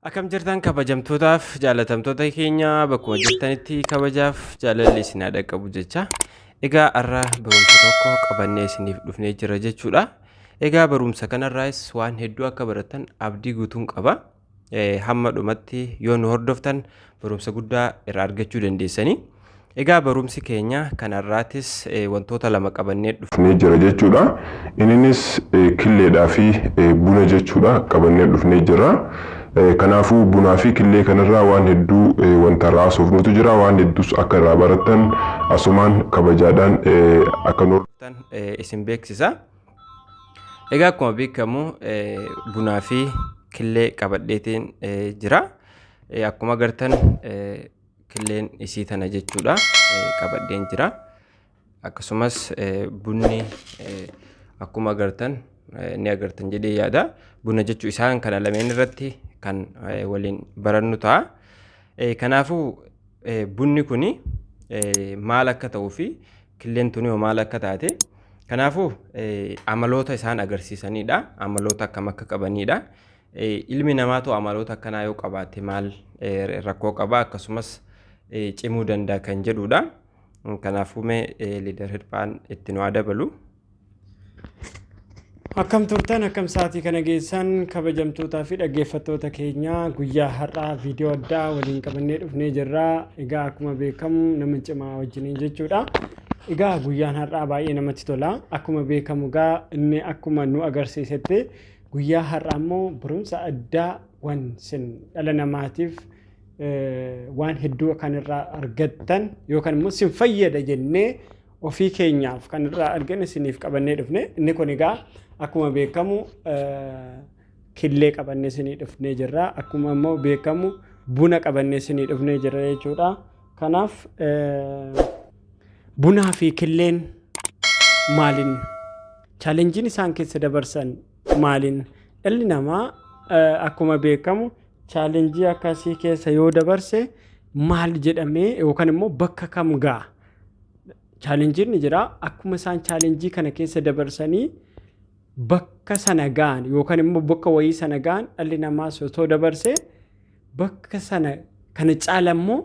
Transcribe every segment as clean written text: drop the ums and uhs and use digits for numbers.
Akkam jirtan kabajamtootaaf jaalatamtoota keenya bakkuma jirtanitti kabajaaf jaalalli isin haa dhaqqabu jecha. Egaa har'a barumsa tokko qabannee isiniif dhufnee jira jechuudha. Egaa barumsa kanarraas waan hedduu akka baratan abdii guutuun qaba. Hamma dhumatti yoo nu hordoftan barumsa guddaa irraa argachuu dandeessanii. Egaa barumsi keenya kanarraatis wantoota lama qabannee dhufnee jira jechuudha. Innis killeedhaa fi buna jechuudha qabannee dhufnee jira. Kanaafuu bunaa fi killee kanarraa waan hedduu wanta raasuufnutu jira, waan hedduus akka irraa baratan asumaan kabajaadhaan akka nu hordoftan isin beeksisa. Egaa akkuma beekamu bunaa fi killee qabadheetiin jira. Akkuma agartan killeen isii tana jechuudha qabadheen jira. Akkasumas bunni akkuma agartan ni agartan jedhee yaada. Buna jechuu isaan kana lameen irratti kan waliin barannu ta'a. Kanaafuu bunni kuni maal akka ta'uu fi killeen tuni maal akka taate kanaafuu amaloota isaan agarsiisanidha. Amaloota akkam akka qabanidha. Ilmi namaatu amaloota akkanaa yoo qabaate maal rakkoo qaba akkasumas cimuu danda'a kan jedhudha. Kanaafuu mee liidar hirphaan itti nu dabalu. Akkam turtan akkam sa'aatii kana geessan kabajamtootaa fi dhaggeeffattoota keenya guyyaa har'aa viidiyoo addaa waliin qabannee dhufnee jirra. Egaa akkuma beekamu nama cimaa wajjiniin jechuudha. Egaa guyyaan har'aa baay'ee namatti tola. Akkuma beekamu egaa inni akkuma nu agarsiisetti guyyaa har'aa immoo barumsa addaa waan sin dhala namaatiif waan hedduu kan irraa argattan yookaan immoo sin fayyada jennee ofii keenyaaf kan irraa arganne isiniif qabannee dhufne. Inni kun egaa akkuma beekamu killee qabannee isinii dhufnee jirra. Akkuma immoo beekamu buna qabannee isinii dhufnee jirra jechuudha. Kanaaf bunaa fi killeen maaliin chaalenjiin isaan keessa dabarsan maaliin dhalli namaa akkuma beekamu chaalenjii akkasii keessa yoo dabarse maal jedhamee yookaan immoo bakka kam ga'a? Chaalenjiin ni jira. Akkuma isaan chaalenjii kana keessa dabarsanii bakka sana ga'an yookaan immoo bakka wayii sana ga'an dhalli namaa osoo dabarse bakka sana kana caala immoo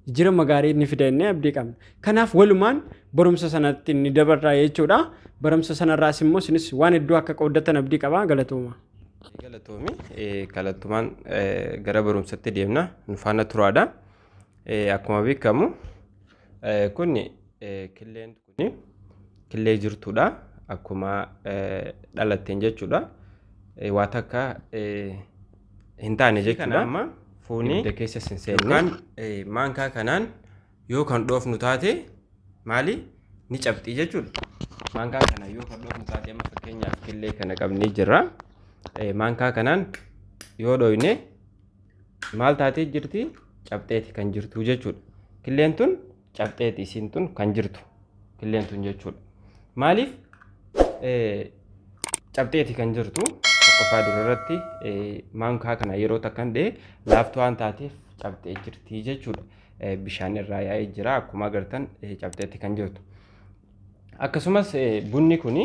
jijjiirama gaarii inni fida jennee abdii qabna. Kanaaf walumaan barumsa sanatti ni dabarraa jechuudha. Barumsa sanarraas immoo isinis waan hedduu akka qooddatan abdii qaba. Galatooma. Galatoomaan gara barumsatti deemna. Nu faana turaadha. Akkuma beekamu kun killeen kun killee jirtuudha. Akkuma dhalatteen jechuudha. Waa takka hin taane jechuudha. Amma fuunii keessa sinseennaan maankaa kanaan yoo kan dhoofnu taate maali ni cabxii jechuudha. Maankaa kana yoo kan dhoofnu taate amma fakkeenyaaf killee kana qabnee jirra. Maankaa kanaan yoo dhoyne maal taatee jirti? Cabxeeti kan jirtu jechuudha. Killeen tun cabxeeti isiin tun kan jirtu killeen tun jechuudha. Maaliif cabxeeti kan jirtu qofa durarratti maankaa kana yeroo takkan dhee laaftuu waan taateef cabxee jirti jechuudha. Bishaan irraa yaa'ee jira akkuma agartan cabxeeti kan jirtu. Akkasumas bunni kuni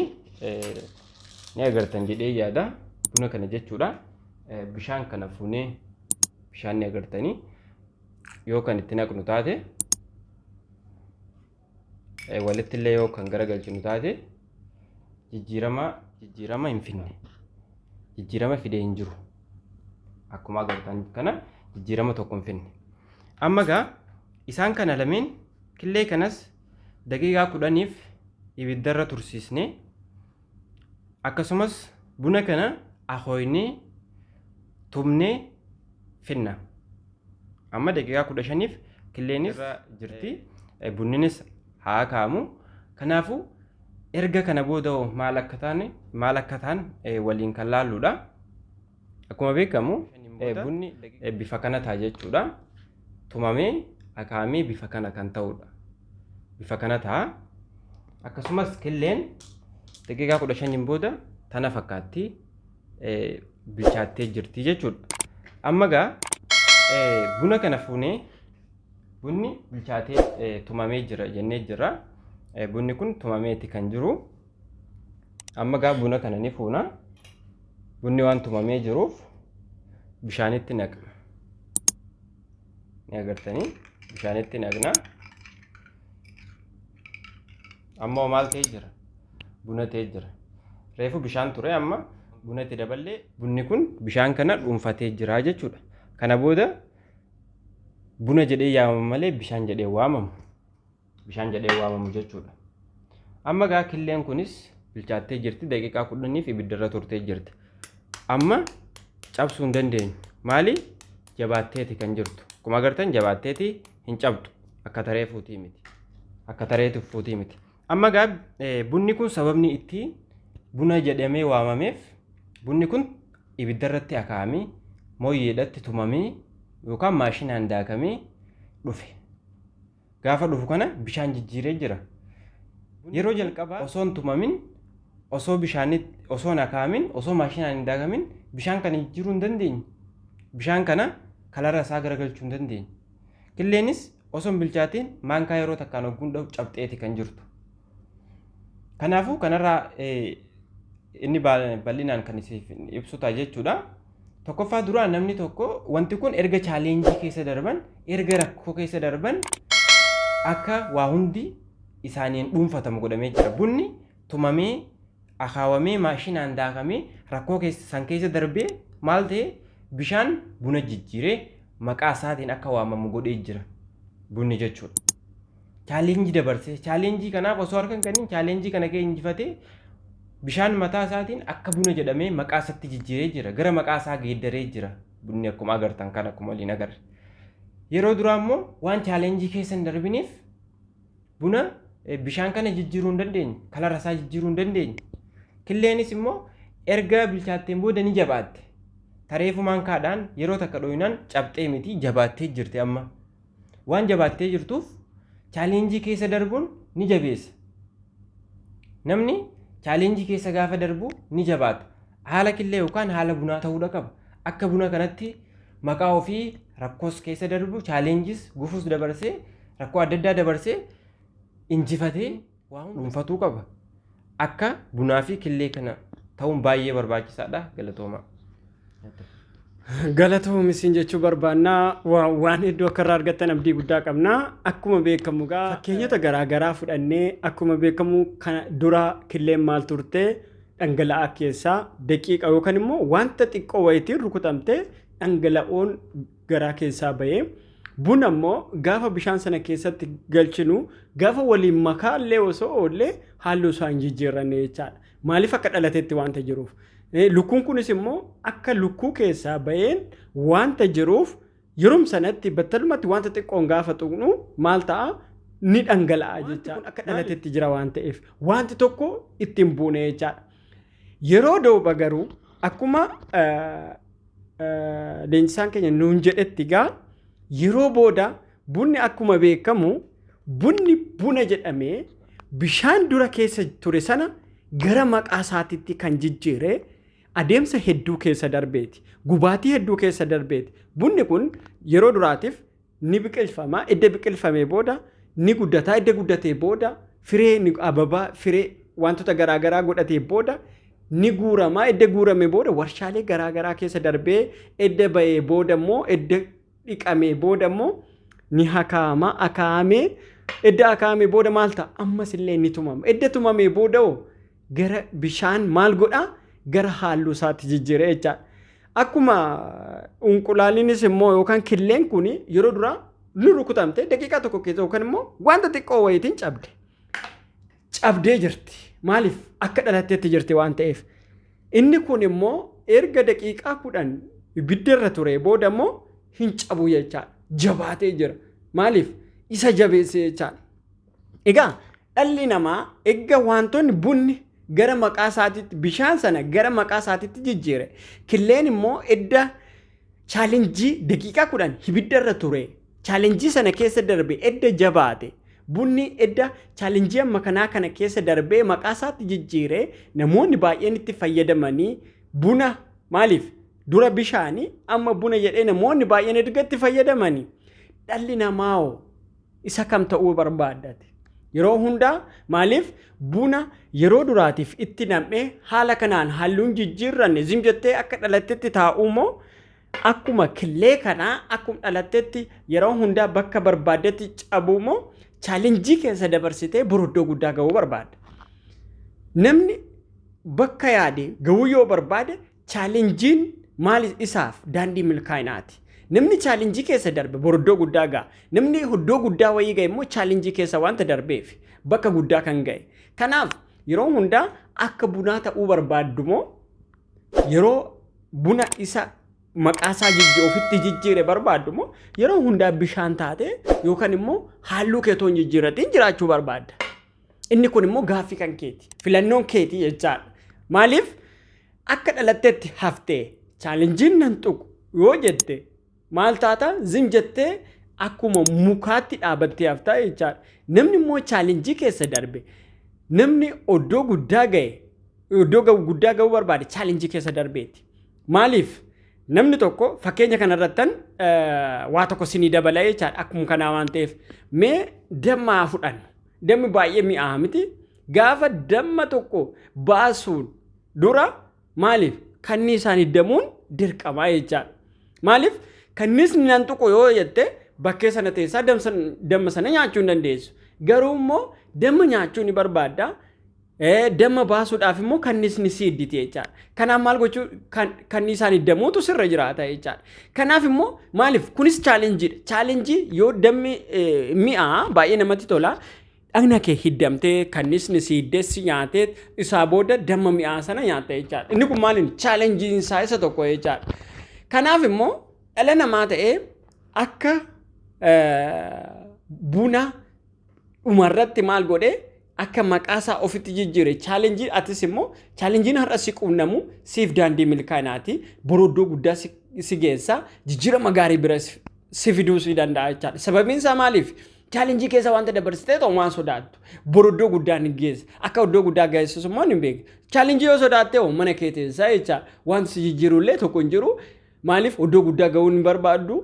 ni agartan jedhee yaada. Buna kana jechuudha. Bishaan kana fuunee bishaan ni agartanii yoo kan itti naqnu taate walitti illee yoo kan garagalchinu taate jijjiirama hin finne. Jijjiirama fidee hin jiru. Akkuma agartan kana jijjiirama tokko hin finne. Amma gaa isaan kana lameen killee kanas daqiiqaa 10 ibiddarra tursiisnee akkasumas buna kana ahoynee tumnee finna. Amma daqiiqaa 15 killeenis jirti. Bunninis haa kaamu. Kanaafuu erga kana booda maal akka ta'an waliin kan laalluudha. Akkuma beekamu bunni bifa kana ta'a jechuudha. Tumamee akaamee bifa kana kan ta'udha. Bifa kana ta'a. Akkasumas killeen daqiiqaa 15 booda tana fakkaatti bilchaattee jirti jechuudha. Amma gaa buna kana fuunee bunni bilchaatee tumamee jira jennee jirra. Bunni kun tumameeti kan jiru. Amma gaa buna kana ni fuuna. Bunni waan tumamee jiruuf bishaanitti naqna. ni agartanii bishaanitti naqna. Amma maal ta'ee jira? Buna ta'ee jira. Reefu bishaan ture amma buna itti daballee bunni kun bishaan kana dhuunfatee jira jechuudha. Kana booda buna jedhee yaamamu malee bishaan jedhee waamamu. Bishaan jedhee waamamu jechuudha. Amma gaa killeen kunis bilchaattee jirti daqiiqaa 10 ibiddarra turtee jirti. Amma cabsuu hin dandeenyu. Maali? Jabaatteeti kan jirtu. Akkuma agartan jabaatteeti hin cabdu. Akka taree fuutii miti. Akka taree tuffuutii miti. Amma gaa bunni kun sababni itti buna jedhamee waamameef bunni kun ibiddarratti akaa'amee mooyyeedhatti tumamee yookaan maashinaan daakamee dhufe. Gaafa dhufu kana bishaan jijjiiree jira. Yeroo jalqabaa osoo hin tumamin, osoo bishaanitti osoo hin akaa'amin, osoo maashinaan hin daakamin bishaan kana jijjiiruu hin dandeenye. Bishaan kana kalara isaa garagalchuu hin dandeenye. Qilleenis osoo hin bilchaatiin maankaa yeroo takkaan hogguun dhawu cabxeeti kan jirtu. Kanaafuu kanarraa inni bal'inaan kan ibsu ta'a jechuudha. Tokkoffaa duraan namni tokko wanti kun erga chaaleenjii keessa darban, erga rakkoo keessa darban akka waa hundi isaaniin dhuunfatamu godhamee jira. Bunni tumamee, akaawamee, maashinaan daakamee rakkoo san keessa darbee maal ta'e bishaan buna jijjiiree maqaa isaatiin akka waamamu godhee jira. Bunni jechuudha. Chaaleenjii dabarsee, chaaleenjii kanaaf osoo harkan kennin chaaleenjii kana kee injifatee bishaan mataa isaatiin akka buna jedhamee maqaa isaatti jijjiiree jira. Gara maqaa isaa geeddaree jira. Bunni akkuma agartan kan akkuma waliin agarre. Yeroo duraa immoo waan chaaleenjii keessa hin darbiniif buna bishaan kana jijjiiruu hin dandeenye. Kalara isaa jijjiiruu hin dandeenye. Qilleenis immoo erga bilchaatteen booda ni jabaatte. Tareefumaan kaadhaan yeroo takka dhoyinaan cabxee miti jabaattee jirti amma. Waan jabaattee jirtuuf chaaleenjii keessa darbuun ni jabeessa. Namni chaaleenjii keessa gaafa darbu ni jabaata. Haala qillee yookaan haala bunaa ta'uu qaba. Akka buna kanatti maqaa ofii rakkoos keessa darbu chaaleenjis gufuus dabarsee rakkoo adda addaa dabarsee injifatee waan dhuunfatuu qaba. Akka bunaa fi qillee kana ta'uun baay'ee barbaachisaadha. Galatooma. Galatoomisin jechuu barbaannaa waan hedduu akka irraa argattan abdii guddaa qabna. Akkuma beekamu gaa fakkeenyota garaagaraa fudhannee akkuma beekamu kana dura qilleen maal turte dhangala'aa keessaa daqiiqa yookaan immoo wanta xiqqoo wayitiin rukutamte dhangala'oon garaa keessaa bahee buna immoo gaafa bishaan sana keessatti galchinu gaafa waliin makaallee osoo oollee halluu isaa hin jijjiirranne jechaadha. Maaliif akka dhalateetti wanta jiruuf. Lukkuun kunis immoo akka lukkuu keessaa baheen wanta jiruuf yeroo sanatti battalumatti wanta xiqqoon gaafa tuqnu maal ta'a ni dhangala'a jechaadha. Akka dhalateetti jira waan ta'eef wanti tokko ittiin buune jechaadha. Yeroo dooba garuu akkuma leenjisaan keenya nuun jedhetti gaa yeroo booda bunni akkuma beekamu bunni buna jedhamee bishaan dura keessa ture sana gara maqaa isaatiitti kan jijjiire adeemsa hedduu keessa darbeeti. Gubaatii hedduu keessa darbeeti. Bunni kun yeroo duraatiif ni biqilfama. Edda biqilfamee booda ni guddataa. Edda guddatee booda firee ni ababaa firee wantoota garaagaraa godhatee booda ni guurama. Edda guurame booda warshaalee garaagaraa keessa darbee edda bahee booda immoo edda dhiqamee booda immoo ni hakaama. Akaamee edda akaamee booda maal ta'a? Ammas illee ni tumama. Edda tumamee booda gara bishaan maal godhaa? Gara halluu isaatti jijjiiree jechaadha. Akkuma unqulaaliinis immoo yookaan qilleen kun yeroo duraa ni rukutamte daqiiqaa tokko keessa yookaan immoo wanta xiqqoo wayitiin cabde. Cabdee jirti. Maaliif? Akka dhalatteetti jirti waan ta'eef. Inni kun immoo erga daqiiqaa 10 ibiddarra ture booda immoo hin cabu jechaadha. Jabaatee jira. Maaliif? Isa jabeessee jechaadha. Egaa dhalli namaa egaa wantoonni bunni gara maqaa isaatiitti bishaan sana gara maqaa isaatiitti jijjiire. Qilleen immoo edda chaalenjii daqiiqaa 10 ibiddarra ture. Chaalenjii sana keessa darbe edda jabaate. Bunni edda chaalenjii amma kanaa kana keessa darbee maqaa isaatti jijjiire namoonni baay'een itti fayyadamanii buna maaliif dura bishaanii amma buna jedhee namoonni baay'een edda itti fayyadamanii dhalli namaa isa kam ta'uu barbaadate. Yeroo hundaa maaliif buna yeroo duraatiif itti nam'ee haala kanaan halluun jijjiirranne zimjattee akka dhalattetti taa'uu moo akkuma killee kanaa akkuma dhalattetti yeroo hundaa bakka barbaadetti cabuumoo chaalenjii keessa dabarsitee boroddoo guddaa ga'uu barbaada. Namni bakka yaade ga'uu yoo barbaade chaalenjiin maal isaaf daandii milkaa'inaati. Namni chaalenjii keessa darbe boroddoo guddaa ga'a. Namni iddoo guddaa wayii ga'e immoo chaalenjii keessa wanta darbeef bakka guddaa kan ga'e. Kanaaf yeroo hundaa akka bunaa ta'uu barbaaddu moo yeroo buna isa maqaasaa ofitti jijjiire barbaaddu moo yeroo hundaa bishaan taate yookaan immoo halluu keetoon jijjiiratiin jiraachuu barbaadda. Inni kun immoo gaaffii kan keeti. Filannoon keetii jechaadha. Maaliif akka dhalatteetti haftee chaalenjiin nan tuqu yoo jette maal taata zim jettee akkuma mukaatti dhaabattee haftaa jechaadha. Namni immoo chaalenjii keessa darbe namni iddoo guddaa ga'e iddoo guddaa ga'uu barbaade chaalenjii keessa darbeeti. Maaliif namni tokko fakkeenya kanarrattan waa tokko sinii dabala jechaadha akkuma kanaa waan ta'eef mee dammaa fudhannu. Dammi baay'ee mi'aa miti. Gaafa damma tokko baasuun dura maaliif kanniisaan hiddamuun dirqamaa jechaadha. Maaliif kanniisni nan tuqu yoo jette bakkee sana teessaa damma sana nyaachuu hin dandeessu. Garuu immoo damma nyaachuu ni barbaadda. Damma baasuudhaaf immoo kanniisni si hiddite jechaadha. Kanaaf maal gochuu kanniisaan hiddamuutu sirra jiraata jechaadha. Kanaaf immoo maaliif kunis chaalenjiidha. Chaalenjii yoo dammi mi'aa baay'ee namatti tola. Dhagna kee hiddamtee kanniisni si hiddeessi nyaatee isaa booda damma mi'aa sana nyaatta jechaadha. Inni kun maaliin chaalenjiin isaa isa tokko jechaadha. Kanaaf immoo dhala namaa ta'ee akka buna dhumarratti maal godhee akka maqaasaa ofitti jijjiire chaalenjii atis immoo chaalenjiin har'a si qunnamu siif daandii milkaa'inaati. Boroddoo guddaa si geessa jijjiirama gaarii bira si fiduu si danda'a jechaadha. Sababiin isaa maaliif? Chaalenjii keessa wanta dabarsitee ta'u waan sodaattu boroddoo guddaa ni geessa. Akka iddoo guddaa geessisu immoo ni beeku. Chaalenjii yoo sodaattee mana kee teessaa jecha wanti si jijjiirullee tokko hin jiru. Maaliif iddoo guddaa ga'uu ni barbaaddu?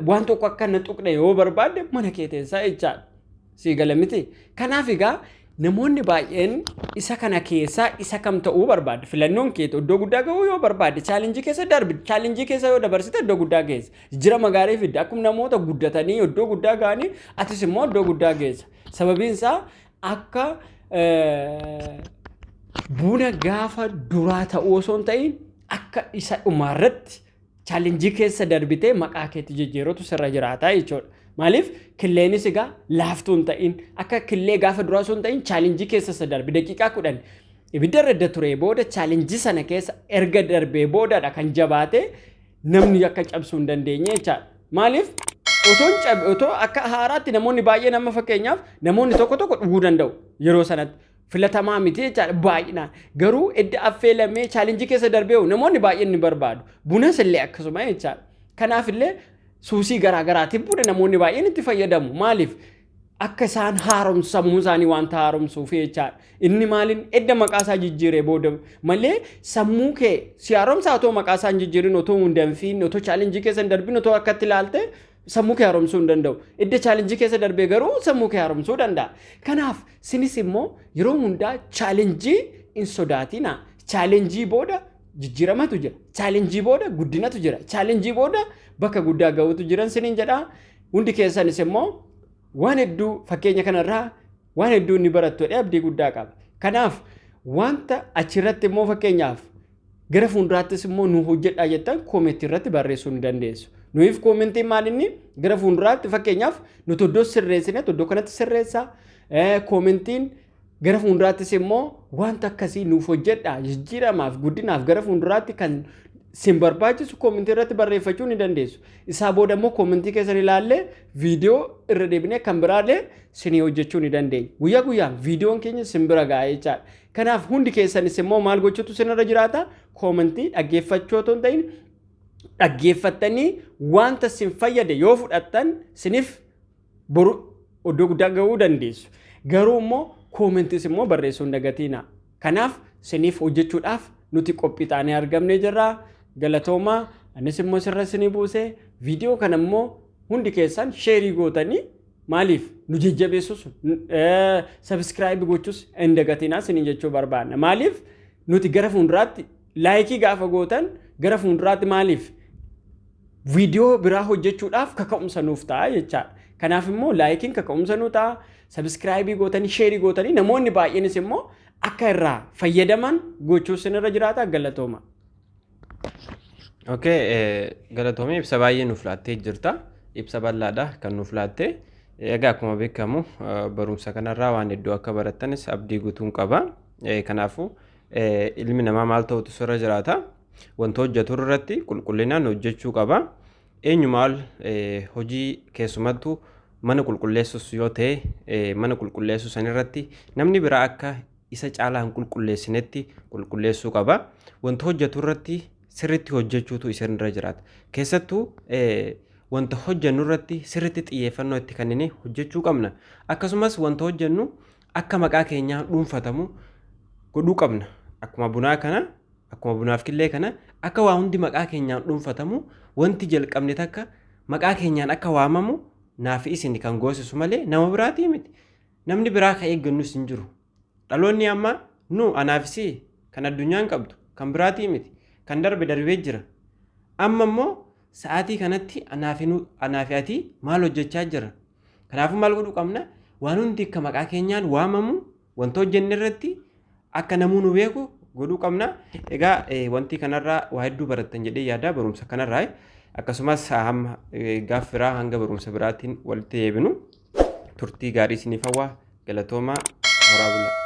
Waan tokko akka na tuqne yoo barbaadde mana kee teessaa jechaadha. Si gala miti. Kanaaf egaa namoonni baay'een isa kana keessaa isa kam ta'uu barbaadu. Filannoon keetu iddoo guddaa ga'uu yoo barbaadde chaalenjii keessa darbi. Chaalenjii keessa yoo dabarsite iddoo guddaa geessa. Jijjiirama gaarii fidda. Akkuma namoota guddatanii iddoo guddaa ga'anii atis immoo iddoo guddaa geessa. Sababiin isaa akka buna gaafa duraa ta'uu osoo hin ta'in akka isa dhumaarratti chaalenjii keessa darbitee maqaa keetti jijjiiruutu sirra jiraata jechuudha. Maaliif killeenis egaa laaftuu hin ta'in akka killee gaafa duraa osoo hin ta'in chaalenjii keessa isa darbe daqiiqaa 10 ibidda irra ture booda chaalenjii sana keessa erga darbee boodadha kan jabaate namni akka cabsuu hin dandeenye jechaadha. Maaliif otoo akka haaraatti namoonni baay'ee nama fakkeenyaaf namoonni tokko dhuguu danda'u yeroo sanatti filatamaa miti jechaadha baay'inaan. Garuu edda affeelamee chaalenjii keessa darbee namoonni baay'een ni barbaadu. Bunas illee akkasuma jechaadha. Kanaaf illee suusii garaagaraatiif buna namoonni baay'een itti fayyadamu. Maaliif? Akka isaan haaromsu sammuu isaanii wanta haaromsuuf jechaadha. Inni maaliin edda maqaasaa jijjiiree booda malee sammuu kee si haaromsaa otoo maqaasaa hin jijjiirin otoo hin danfiin otoo chaalenjii keessa hin darbin otoo akkatti ilaalte sammuu kee haaromsuu hin danda'u. Edda chaalenjii keessa darbee garuu sammuu kee haaromsuu danda'a. Kanaaf sinis immoo yeroo hundaa chaalenjii hin sodaatina. Chaalenjii booda jijjiiramatu jira. Chaalenjii booda guddinatu jira. Chaalenjii booda bakka guddaa ga'uutu jiran siniin jedha. Hundi keessanis immoo waan hedduu fakkeenya kanarraa waan hedduu inni barattu abdii guddaa qaba. Kanaaf wanta achirratti immoo fakkeenyaaf gara fuulduraattis immoo nu hojjedhaa jettan koomentii irratti barreessuu ni dandeessu. Nuuf koomentiin maal inni gara fuulduraatti fakkeenyaaf nuti iddoo sirreessine iddoo kanatti sirreessaa. Koomentiin gara fuulduraattis immoo wanta akkasii nuuf hojjedhaa jijjiiramaaf guddinaaf gara fuulduraatti kan sin barbaachisu koomentii irratti barreeffachuu ni dandeessu. Isaa booda immoo koomentii keessan ilaallee viidiyoo irra deebinee kan biraallee sinii hojjechuu ni dandeenya. Guyyaa guyyaan viidiyoon keenya sin bira ga'a jechaadha. Kanaaf hundi keessanis immoo maal gochuutu sinirra jiraata? Koomentii dhaggeeffachuu otoo hin ta'in dhaggeeffattanii wanta sin fayyade yoo fudhattan siniif boru iddoo guddaa ga'uu dandeessu. Garuu immoo koomentis immoo barreessuu hin dagatiina. Kanaaf siniif hojjechuudhaaf nuti qophii taanee argamnee jirra. Galatooma anis immoo sirra sinii buusee viidiyoo kana immoo hundi keessan sheerii gootanii maaliif nu jajjabeessus subscribe gochus hin dagatinaa siniin jechuu barbaanna. Maaliif nuti gara fuulduraatti laayikii gaafa gootan gara fuulduraatti maaliif viidiyoo biraa hojjechuudhaaf kaka'umsa nuuf ta'a jechaadha. Kanaaf immoo laayikiin kaka'umsa nu ta'a, sabiskiraayibii gootanii, sheerii gootanii namoonni baay'eenis immoo akka irraa fayyadaman gochuu sinirra jiraata. Galatooma. Galatoomii ibsa baay'ee nuuf laattee jirta. Ibsa bal'aadha kan nuuf laatte. Egaa akkuma beekamu barumsa kanarraa waan hedduu akka barattanis abdii guutuun qaba. Kanaafuu ilmi namaa maal ta'utu sirra jiraata? Wanta hojjetu irratti qulqullinaan hojjechuu qaba. Eenyumaal hojii keessumattuu mana qulqulleessus yoo ta'e mana qulqulleessuu sanirratti namni biraa akka isa caalaa hin qulqulleessinetti qulqulleessuu qaba. Wanta hojjetu irratti sirriitti hojjechuutu isinirra jiraata. Keessattuu wanta hojjennu irratti sirriitti xiyyeeffannoo itti kennine hojjechuu qabna. Akkasumas wanta hojjennu akka maqaa keenyaa dhuunfatamu godhuu qabna. Akkuma bunaa kana, akkuma bunaaf killee kana akka waa hundi maqaa keenyaan dhuunfatamu wanti jalqabne takka maqaa keenyaan akka waamamu naaf isin kan goosisu malee nama biraatii miti. Namni biraa ka eeggannus hin jiru. Dhaloonni amma anaafisi kan addunyaan qabdu kan biraatii miti. Kan darbe darbee jira. Amma immoo sa'aatii kanatti anaafi ati maal hojjechaa jira? Kanaafuu maal godhuu qabna? Waan hundi akka maqaa keenyaan waamamu wanta hojjenne irratti akka namuu nu beeku godhuu qabna. Egaa wanti kanarraa waa hedduu barattan jedhee yaada barumsa kanarraa. Akkasumas gaaf biraa hanga barumsa biraatiin walitti deebinu turtii gaarii isiniif hawwa. Galatoomaa. Horaa bulaa.